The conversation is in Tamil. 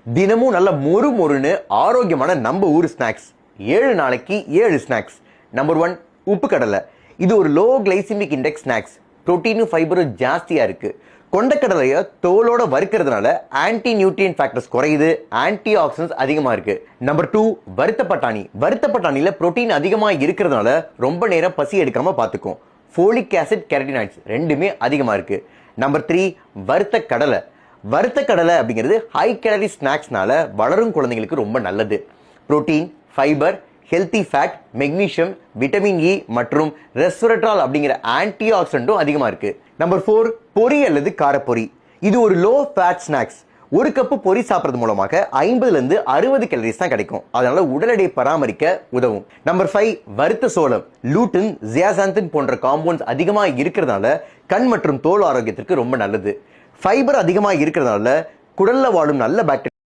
தினமும் நல்ல மொறு மொறுன்னு ஆரோக்கியமான நம்ம ஊர் ஸ்நாக்ஸ். 7 நாளைக்கு 7 ஸ்நாக்ஸ். நம்பர் 1, உப்பு கடலை. இது ஒரு லோ கிளைசிமிக் இண்டெக்ஸ் ஸ்நாக்ஸ். புரோட்டீனும் ஃபைபரும் ஜாஸ்தியா இருக்கு. கொண்டக்கடலையை தோலோட வறுக்கிறதுனால ஆன்டி நியூட்ரியன் ஃபேக்டர்ஸ் குறையுது, ஆன்டி ஆக்சிடன்ட்ஸ் அதிகமா இருக்கு. நம்பர் 2, வறுத்த பட்டாணி. வறுத்த பட்டாணியில புரோட்டீன் அதிகமா இருக்கிறதுனால ரொம்ப நேரம் பசி எடுக்காம பாத்துக்கும். ஃபோலிக் ஆசிட், கெரட்டினாய்ட்ஸ் ரெண்டுமே அதிகமா இருக்கு. நம்பர் 3, வறுத்த கடலை. வறுத்த கடலை அப்படிங்கிறது ஹை கேலரி ஸ்நாக்ஸ்னால வளரும் குழந்தைங்களுக்கு ரொம்ப நல்லது. Protein, fibre, healthy fat, magnesium, vitamin E மற்றும் ரெஸ்வரட்ரால் அப்படிங்கிற ஆன்டி ஆக்சிடென்ட்டும் அதிகமா இருக்கு. நம்பர் 4, பொரி அல்லது காரப்பொரி. இது ஒரு லோ ஃபேட் ஸ்நாக்ஸ். ஒரு கப்பு பொரி சாப்பிட்றது மூலமாக 50 இருந்து 60 கேலரிஸ் தான் கிடைக்கும். அதனால உடல் எடையை பராமரிக்க உதவும். நம்பர் 5, வறுத்த சோளம். லூட்டின், ஜியாசாந்தின் போன்ற காம்பவுண்ட்ஸ் அதிகமா இருக்கிறதுனால கண் மற்றும் தோல் ஆரோக்கியத்திற்கு ரொம்ப நல்லது. ஃபைபர் அதிகமா இருக்கிறதுனால குடல்ல வாழும் நல்ல பாக்டீரியா